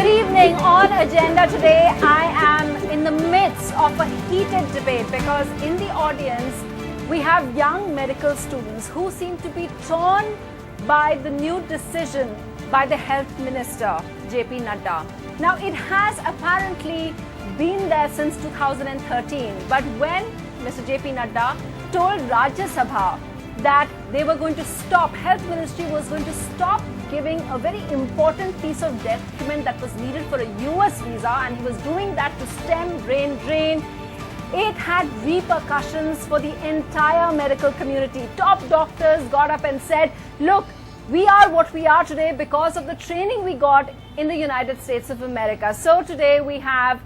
Good evening. On agenda today, I am in the midst of a heated debate because in the audience, we have young medical students who seem to be torn by the new decision by the Health Minister, JP Nadda. Now, it has apparently been there since 2013, but when Mr. JP Nadda told Rajya Sabha that they were going to stop, Health Ministry was going to stop giving a very important piece of document that was needed for a US visa, and he was doing that to stem brain drain. It had repercussions for the entire medical community. Top doctors got up and said, look, we are what we are today because of the training we got in the United States of America. So today we have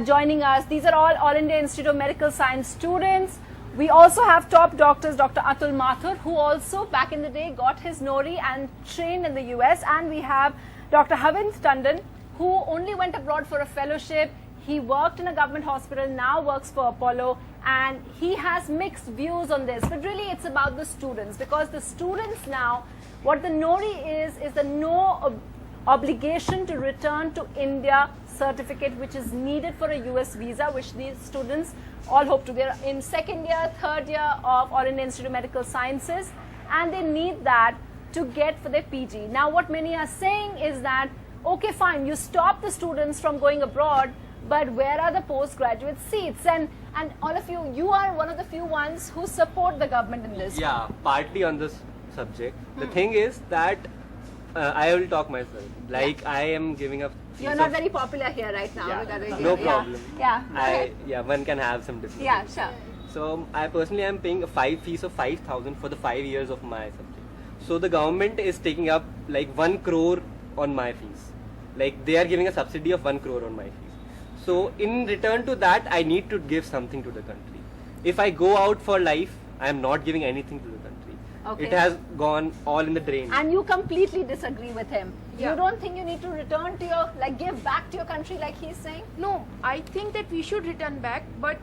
joining us, these are all India Institute of Medical Science students. We also have top doctors, Dr. Atul Mathur, who also back in the day got his Nori and trained in the US. And we have Dr. Havind Tandon, who only went abroad for a fellowship. He worked in a government hospital, now works for Apollo, and he has mixed views on this. But really it's about the students, because the students now, what the Nori is the no obligation to return to India certificate, which is needed for a US visa, which these students all hope to get in second year, third year of All India Institute of Medical Sciences, and they need that to get for their PG. Now, what many are saying is that, okay, fine, you stop the students from going abroad, but where are the postgraduate seats? And all of you, you are one of the few ones who support the government in this. Yeah, partly on this subject. The thing is that I will talk myself. Like, I am giving a... You're not very popular here right now. Yeah, no problem. Yeah. One can have some difference. Yeah, sure. So, I personally am paying a fees of 5,000 for the 5 years of my subject. So, the government is taking up like 1 crore on my fees. Like, they are giving a subsidy of 1 crore on my fees. So, in return to that, I need to give something to the country. If I go out for life, I am not giving anything to the country. Okay. It has gone all in the drain. And you completely disagree with him. Yeah. You don't think you need to return to your, like, give back to your country like he's saying? No, I think that we should return back, but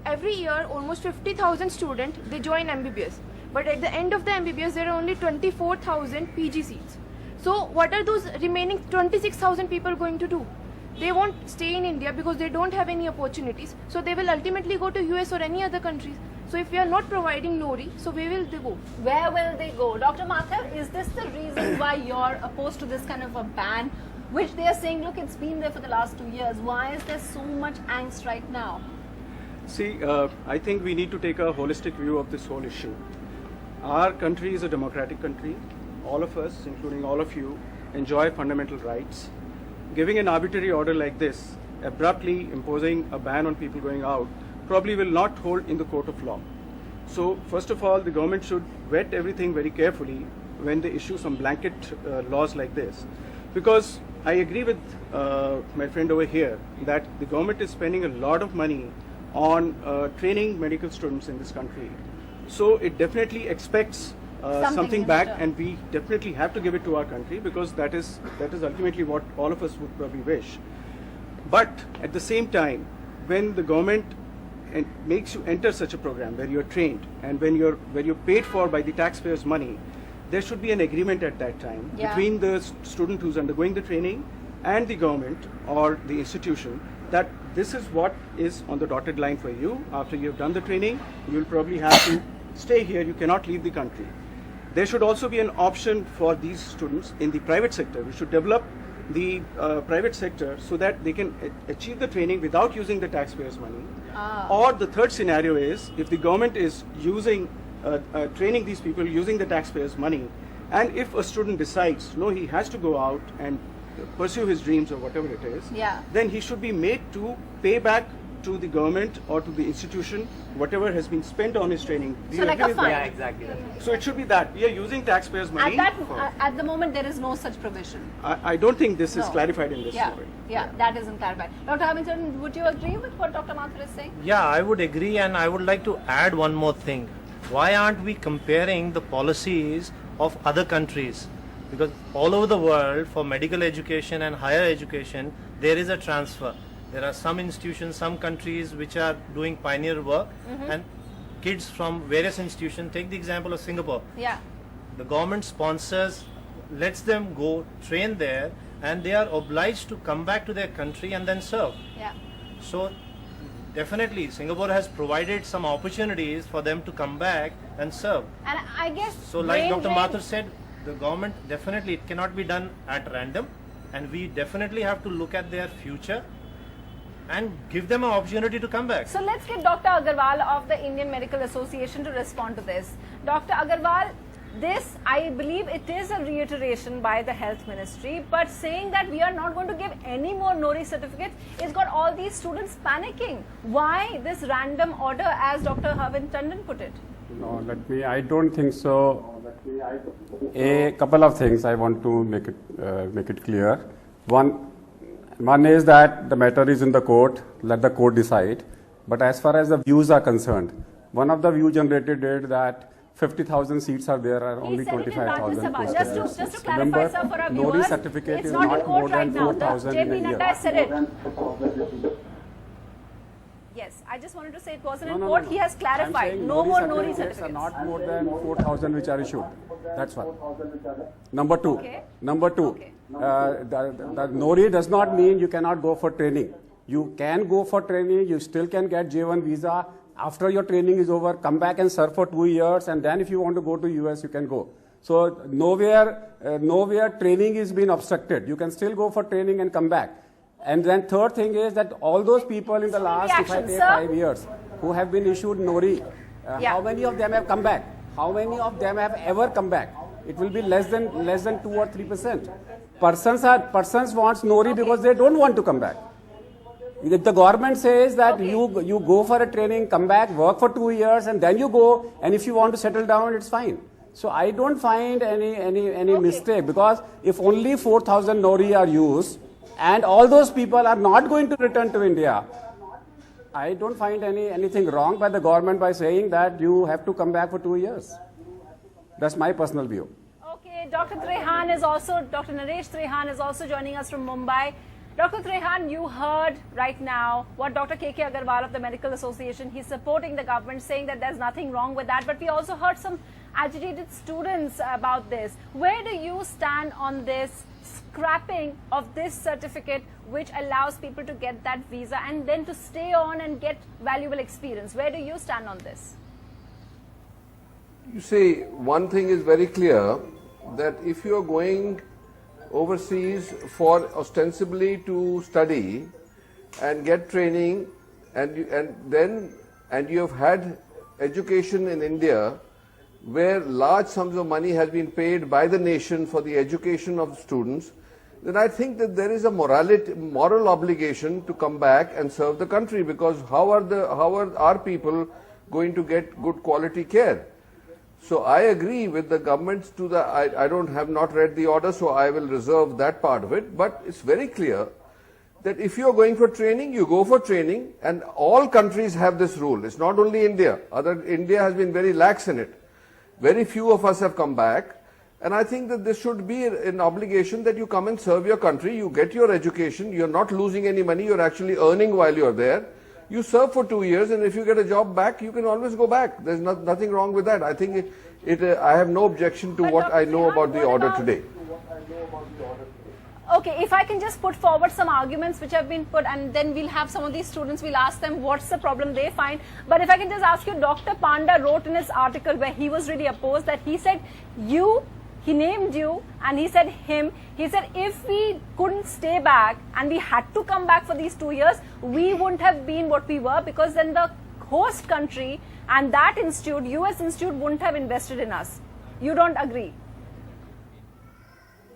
every year almost 50,000 students, they join MBBS. But at the end of the MBBS, there are only 24,000 PG seats. So what are those remaining 26,000 people going to do? They won't stay in India because they don't have any opportunities. So they will ultimately go to US or any other countries. So if we are not providing Nori, so where will they go? Where will they go? Dr. Mathur, is this the reason why you're opposed to this kind of a ban, which they are saying, look, it's been there for the last 2 years. Why is there so much angst right now? See, I think we need to take a holistic view of this whole issue. Our country is a democratic country. All of us, including all of you, enjoy fundamental rights. Giving an arbitrary order like this, abruptly imposing a ban on people going out, probably will not hold in the court of law. So, first of all, the government should vet everything very carefully when they issue some blanket laws like this. Because I agree with my friend over here that the government is spending a lot of money on training medical students in this country. So, it definitely expects something back, and we definitely have to give it to our country, because that is ultimately what all of us would probably wish. But at the same time, when the government makes you enter such a program where you're trained and when you're paid for by the taxpayers' money, there should be an agreement at that time between the student who's undergoing the training and the government or the institution that this is what is on the dotted line for you. After you've done the training, you'll probably have to stay here. You cannot leave the country. There should also be an option for these students in the private sector. We should develop the private sector so that they can achieve the training without using the taxpayers' money. Or the third scenario is, if the government is using training these people using the taxpayers' money, and if a student decides, no, he has to go out and pursue his dreams or whatever it is, then he should be made to pay back to the government or to the institution whatever has been spent on his training. Do So you like agree a with fine. that? Yeah, exactly. So it should be that we are using taxpayers' money. At the moment, there is no such provision. I don't think this is No. clarified in this story. Yeah, that isn't clarified. Dr. Hamilton, would you agree with what Dr. Mathur is saying? Yeah, I would agree, and I would like to add one more thing. Why aren't we comparing the policies of other countries? Because all over the world, for medical education and higher education, there is a transfer. There are some institutions, some countries which are doing pioneer work, and kids from various institutions, take the example of Singapore. Yeah. The government sponsors, lets them go train there, and they are obliged to come back to their country and then serve. Yeah. So definitely Singapore has provided some opportunities for them to come back and serve. And I guess So like brain Dr. drain- Mathur said, the government definitely, it cannot be done at random, and we definitely have to look at their future and give them an opportunity to come back. So let's get Dr. Agarwal of the Indian Medical Association to respond to this. Dr. Agarwal, this, I believe it is a reiteration by the Health Ministry, but saying that we are not going to give any more NORI certificates, it's got all these students panicking. Why this random order, as Dr. Harvind Tandon put it? No, I don't think so. A couple of things I want to make it clear. One is that the matter is in the court, let the court decide. But as far as the views are concerned, one of the view generated is that 50,000 seats are there, are only 25,000 posted. Just to clarify, sir, for our NORI viewers, certificate it's is not in not more court right than now. 4,000 in a JP year. Nadda said it. Yes, I just wanted to say it wasn't in court. He has clarified. No more NORI certificates. Are not more than 4,000 which are issued. That's one. Number two. Okay. Okay. The NORI does not mean you cannot go for training. You can go for training. You still can get J1 visa. After your training is over, come back and serve for 2 years, and then if you want to go to US, you can go. So nowhere training is being obstructed. You can still go for training and come back. And then third thing is that all those people in the last, if I take 5 years, who have been issued NORI, how many of them have come back? How many of them have ever come back? It will be less than 2 or 3%. Persons wants NORI because they don't want to come back. If the government says that you go for a training, come back, work for 2 years, and then you go, and if you want to settle down, it's fine. So I don't find any mistake, because if only 4,000 NORI are used, and all those people are not going to return to India, I don't find anything wrong by the government by saying that you have to come back for 2 years. That's my personal view. Okay, Dr. Naresh Tehran is also joining us from Mumbai. Dr. Tehran, you heard right now what Dr. K.K. Agarwal of the Medical Association, he's supporting the government, saying that there's nothing wrong with that. But we also heard some agitated students about this. Where do you stand on this scrapping of this certificate, which allows people to get that visa and then to stay on and get valuable experience? Where do you stand on this? You see, one thing is very clear, that if you are going overseas for ostensibly to study and get training, and you have had education in India, where large sums of money has been paid by the nation for the education of students, then I think that there is a moral obligation to come back and serve the country, because how are our people going to get good quality care? So I agree with the government to the, I have not read the order, so I will reserve that part of it, but it's very clear that if you are going for training, you go for training, and all countries have this rule. It's not only India. India has been very lax in it. Very few of us have come back, and I think that this should be an obligation that you come and serve your country, you get your education, you're not losing any money, you're actually earning while you're there. You serve for 2 years, and if you get a job back, you can always go back. There's nothing wrong with that. I think I have no objection to what I know about the order today. Okay, if I can just put forward some arguments which have been put, and then we'll have some of these students, we'll ask them what's the problem they find. But if I can just ask you, Dr. Panda wrote in his article where he was really opposed, that he said he named you, and he said if we couldn't stay back and we had to come back for these 2 years, we wouldn't have been what we were, because then the host country and that institute, US institute, wouldn't have invested in us. You don't agree?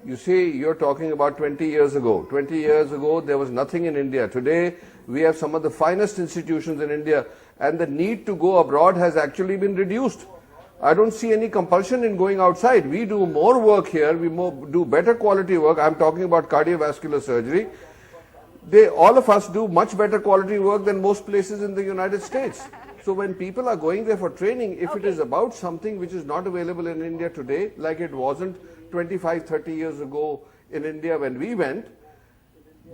You see, you're talking about 20 years ago. 20 years ago, there was nothing in India. Today, we have some of the finest institutions in India, and the need to go abroad has actually been reduced. I don't see any compulsion in going outside. We do more work here, we do better quality work. I'm talking about cardiovascular surgery. All of us do much better quality work than most places in the United States. So when people are going there for training, if it is about something which is not available in India today, like it wasn't 25, 30 years ago in India when we went,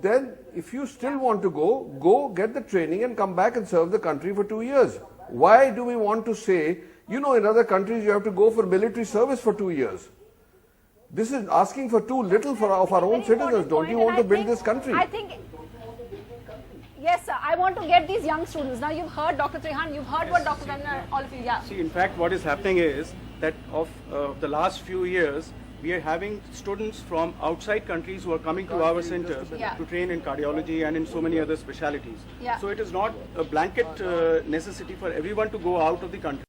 then if you still want to go get the training and come back and serve the country for 2 years. Why do we want to say, in other countries you have to go for military service for 2 years? This is asking for too little of our own Very citizens. important Don't you point, want to and I build think- this country? I think, yes, sir. I want to get these young students. Now, you've heard Dr. Tehran, you've heard what Dr. Naresh, all of you, yeah. See, in fact, what is happening is that of the last few years, we are having students from outside countries who are coming to our center Yeah. to train in cardiology and in so many other specialities. Yeah. So it is not a blanket necessity for everyone to go out of the country.